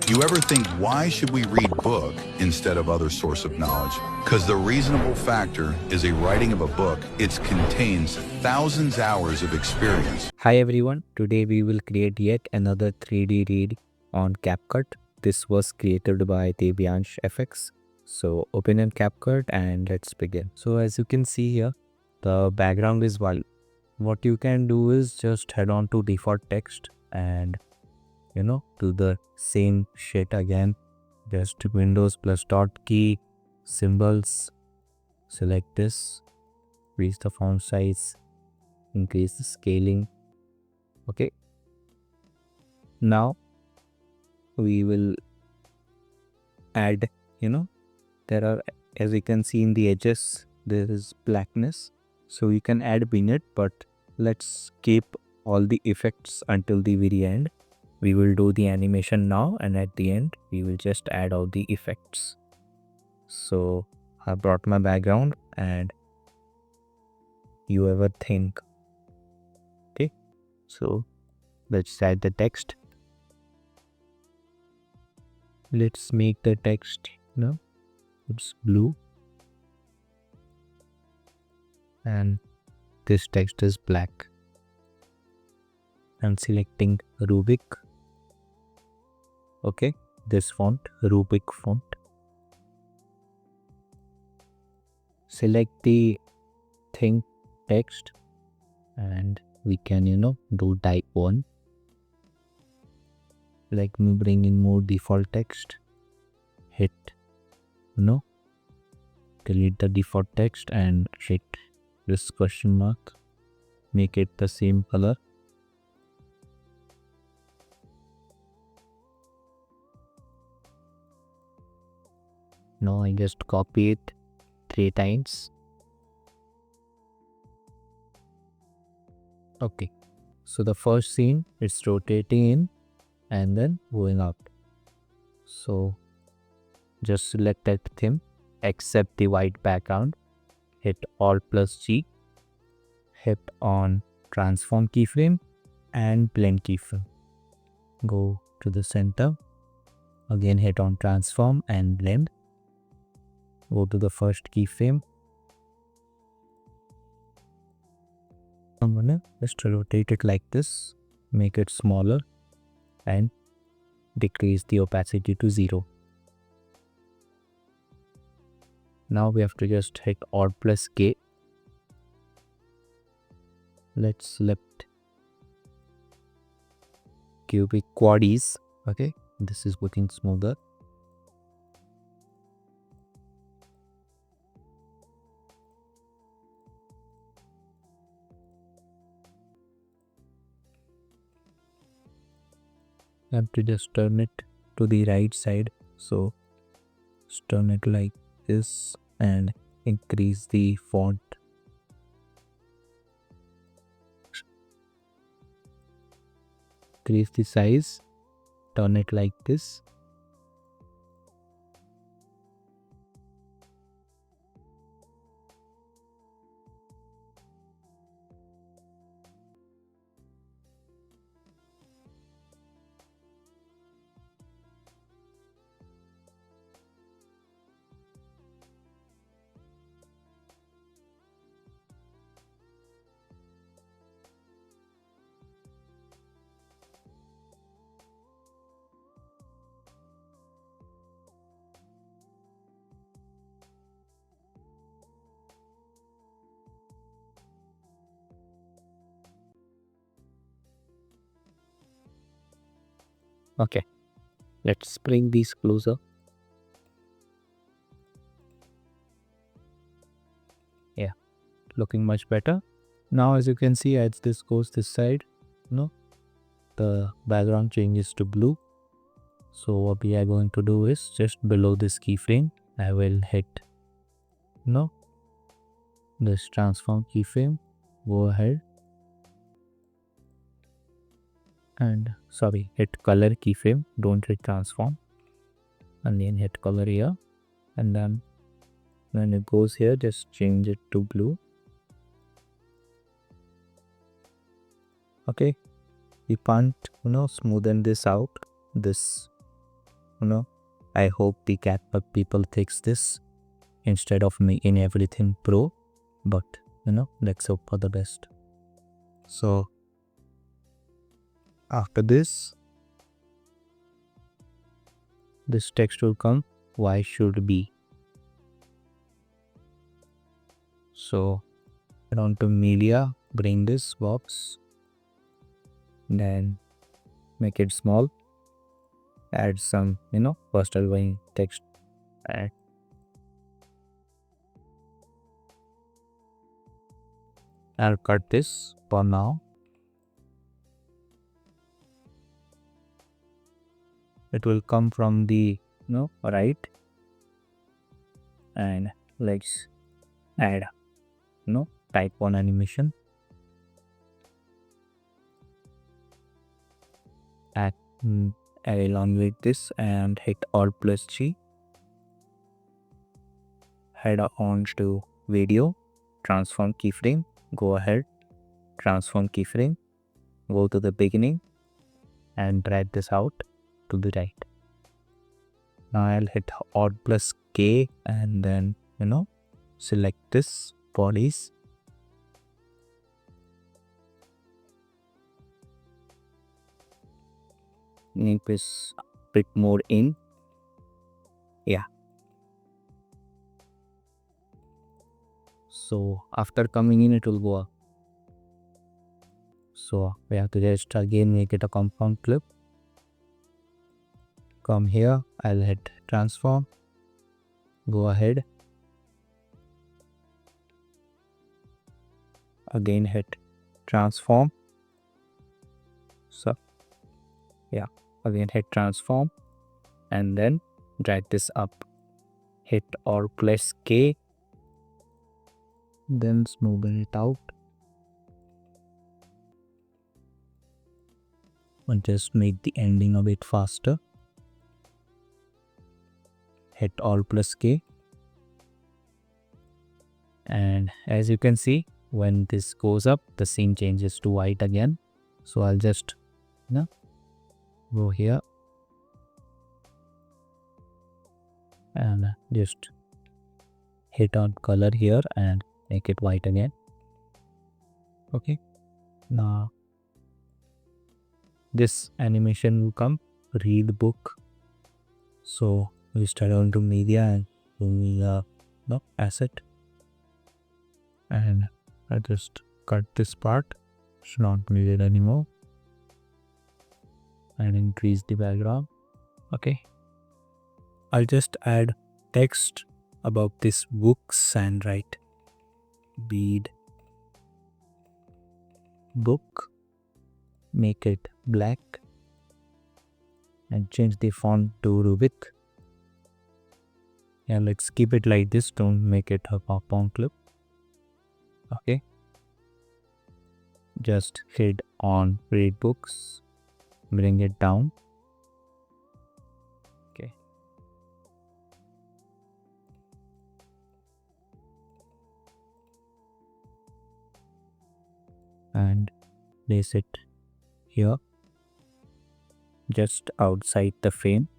You ever think, why should we read book instead of other source of knowledge? Because the reasonable factor is a writing of a book. It contains thousands hours of experience. Hi everyone, today we will create yet another 3D read on CapCut. This was created by Devyansh FX. So open in CapCut and let's begin. So as you can see here, the background is white. What you can do is just head on to default text and do the same shit again. Just Windows plus dot key, symbols, select this, increase the font size, increase the scaling. Okay. Now we will add, there are, as you can see in the edges, there is blackness. So you can add vignette, but let's keep all the effects until the very end. We will do the animation now, and at the end, we will just add all the effects. So I brought my background, and you ever think, okay, so let's add the text. Let's make the text, it's blue, and this text is black. I'm selecting Rubik. Okay, this font, Rubik font. Select the thing text, and we can, do type 1. Let me bring in more default text. Hit, delete the default text and hit this question mark. Make it the same color. Now I just copy it 3 times. Okay, so the first scene is rotating in and then going out. So just select that theme, accept the white background, hit Alt plus G, hit on transform keyframe and blend keyframe. Go to the center, again hit on transform and blend. Go to the first keyframe. I'm gonna just rotate it like this, make it smaller and decrease the opacity to 0. Now we have to just hit Alt plus K. Let's select cubic quaddies. Okay, this is looking smoother. I have to just turn it to the right side. So just turn it like this and increase the font. Increase the size, turn it like this. Okay, let's bring these closer. Yeah, looking much better. Now as you can see, as this goes this side, the background changes to blue. So what we are going to do is just below this keyframe, I will hit this transform keyframe, go ahead and hit color keyframe, don't hit transform, and then hit color here, and then when it goes here, just change it to blue. Okay, we can't smoothen this out, this I hope the CapCut people fix this instead of making everything pro, but let's hope for the best. So after this text will come, why should be. So head on to media, bring this box, then make it small, add some postal going text, and I'll cut this for now. It will come from the right, and let's add type 1 animation. Add elongate this and hit Alt plus G. Head on to video, transform keyframe, go ahead, transform keyframe, go to the beginning and drag this out to the right. Now I'll hit Alt plus K and then select this bodies. Make this a bit more in. Yeah. So after coming in, it will go up. So we have to just again make it a compound clip. Come here, I'll hit transform, go ahead, again hit transform. So yeah, again hit transform and then drag this up, hit Alt plus K, then smoothing it out and just make the ending a bit faster. Hit Alt plus K, and as you can see, when this goes up, the scene changes to white again. So I'll just go here and just hit on color here and make it white again. Okay, now this animation will come, read book. So we start on to media and media asset, and I just cut this part, it's not needed anymore, and increase the background. Okay, I'll just add text about this books and write bead book, make it black and change the font to Rubik. Yeah, let's keep it like this, don't make it a compound clip. Okay, just hit on read books, bring it down. Okay, and place it here just outside the frame.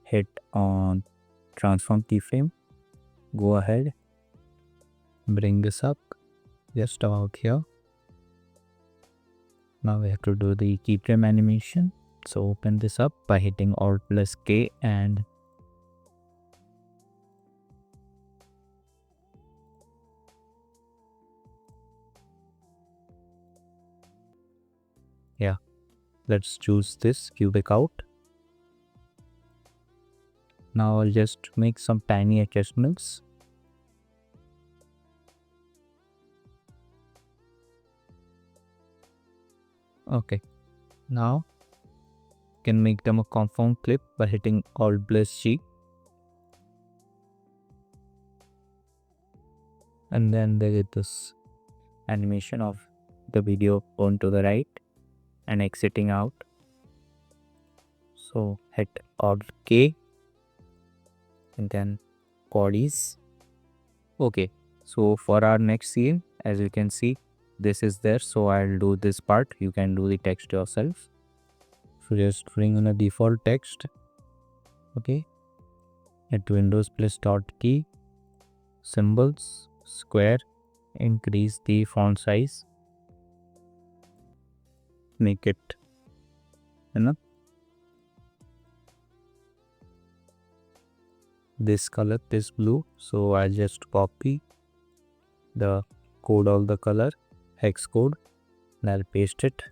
Hit on transform keyframe, go ahead, bring this up just about here. Now we have to do the keyframe animation. So open this up by hitting Alt plus K and yeah, let's choose this cubic out. Now I'll just make some tiny adjustments. Okay, now can make them a compound clip by hitting Alt plus G, and then there is this animation of the video on to the right and exiting out. So hit Alt K and then bodies. Okay, so for our next scene, as you can see, this is there, so I'll do this part, you can do the text yourself. So just bring in a default text, Okay, hit Windows plus dot key, symbols, square, increase the font size, make it enough. This color is blue, so I just copy the code of the color, hex code, and I'll paste it.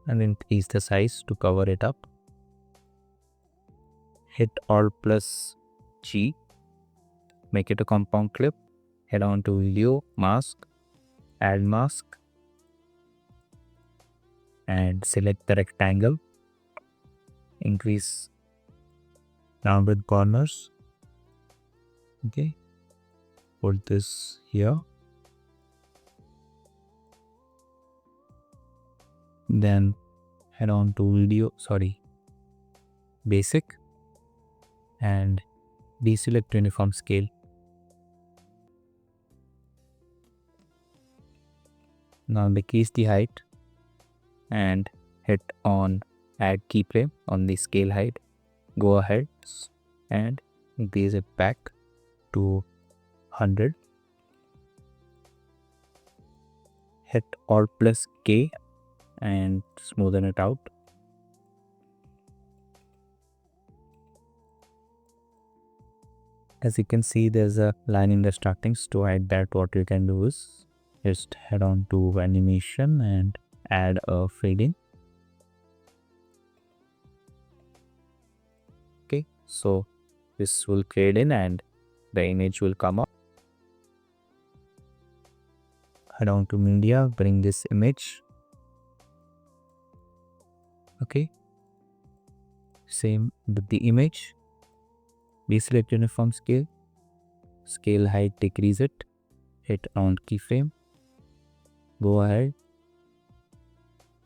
And increase the size to cover it up. Hit Alt plus G, make it a compound clip, head on to video, mask, add mask, and select the rectangle, increase rounded corners. Okay, put this here, then head on to basic, and deselect uniform scale. Now decrease the height and hit on add keyframe on the scale height. Go ahead and increase it back to 100. Hit Alt plus K and smoothen it out. As you can see, there's a line in the starting. To hide that, what you can do is just head on to animation and add a fading. Okay, so this will fade in and the image will come up. Head on to media, bring this image. Okay, same with the image. Deselect uniform scale, scale height, decrease it, hit on keyframe, go ahead,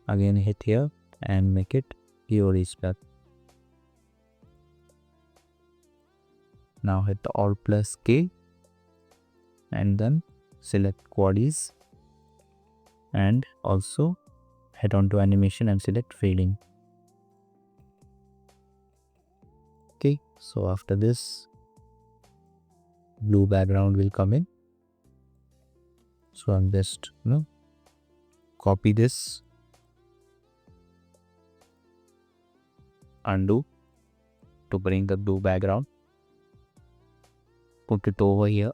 again hit here and make it the original. Now hit the Alt plus K and then select quaddies and also head on to animation and select fading. Okay, so after this, blue background will come in. So I'm just copy this, undo to bring the blue background, put it over here.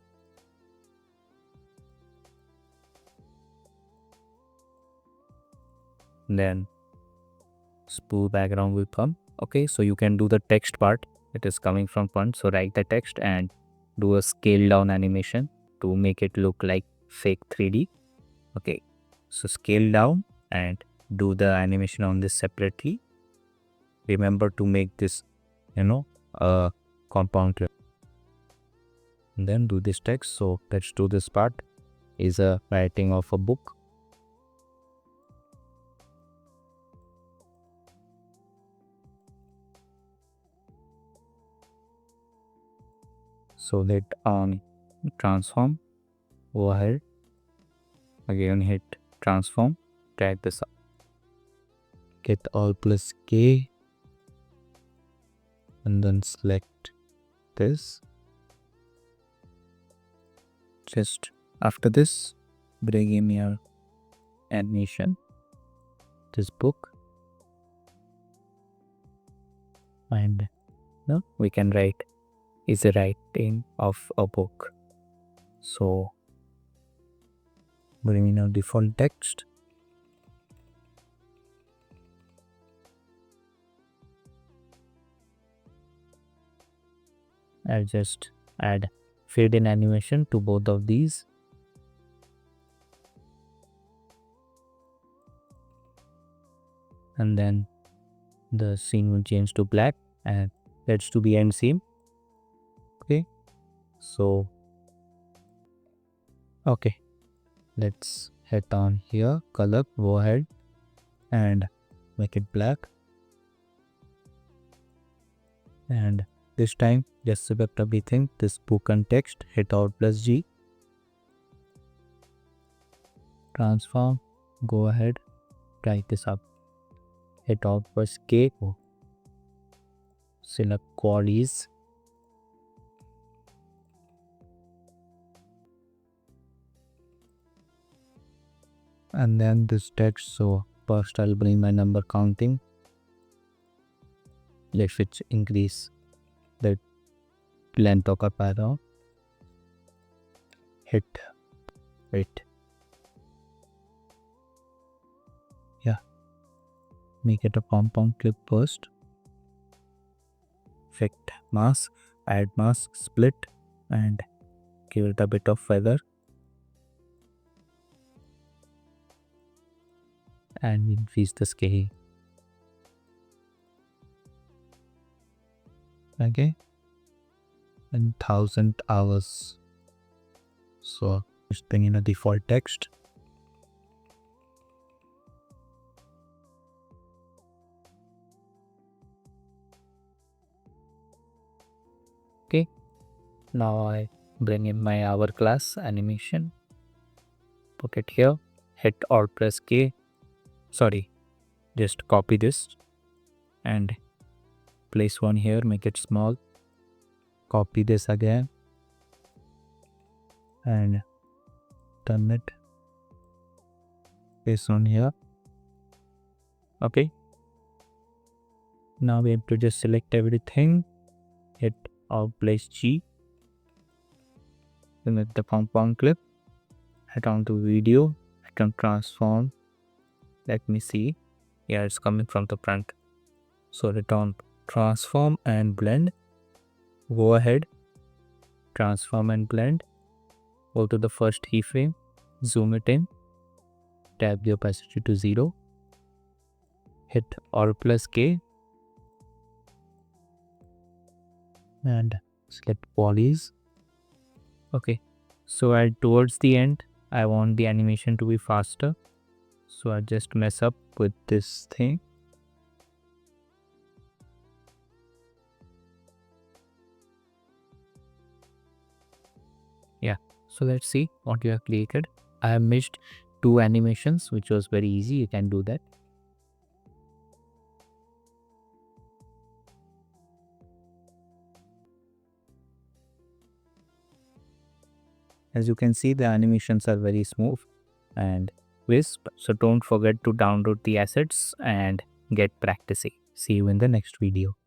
Then blue background will come. Okay, so you can do the text part. It is coming from front, so write the text and do a scale down animation to make it look like fake 3D. Okay, so scale down and do the animation on this separately. Remember to make this a compound clip. And then do this text. So let's do this part. Is a writing of a book. So hit on transform, go ahead, again hit transform, drag this up, get Alt plus K and then select this. Just after this, bring in your animation, this book, and now we can write is a writing of a book. So bring in our default text. I'll just add fade in animation to both of these. And then the scene will change to black and that's to be end scene. Okay, so okay, let's hit on here, color, go ahead and make it black. And this time just select everything, this book and text, hit Alt plus G, transform, go ahead, drag this up. hit Alt plus K, select qualities, and then this text. So first I'll bring my number counting. Let's increase the length of a paragraph. Hit it. Yeah, make it a compound clip first. Effect mask, add mask, split, and give it a bit of feather. And increase the scale. Okay, and 1000 hours. So just bring in a default text. Okay, now I bring in my hourglass animation. Put it here. Hit Alt press K. Sorry, just copy this and place one here. Make it small. Copy this again and turn it. Place one here. Okay. Now we have to just select everything. Hit Alt plus G. Select the compound clip. Head on to video. Hit on transform. Let me see. Yeah, it's coming from the front. So hit on transform and blend. Go ahead. Transform and blend. Go to the first keyframe. Zoom it in. Tap the opacity to 0. Hit Alt plus K. And select polys. Okay, so towards the end I want the animation to be faster, so I just mess up with this thing. Yeah, so let's see what you have created. I have missed 2 animations, which was very easy. You can do that. As you can see, the animations are very smooth and crisp. So don't forget to download the assets and get practicing. See you in the next video.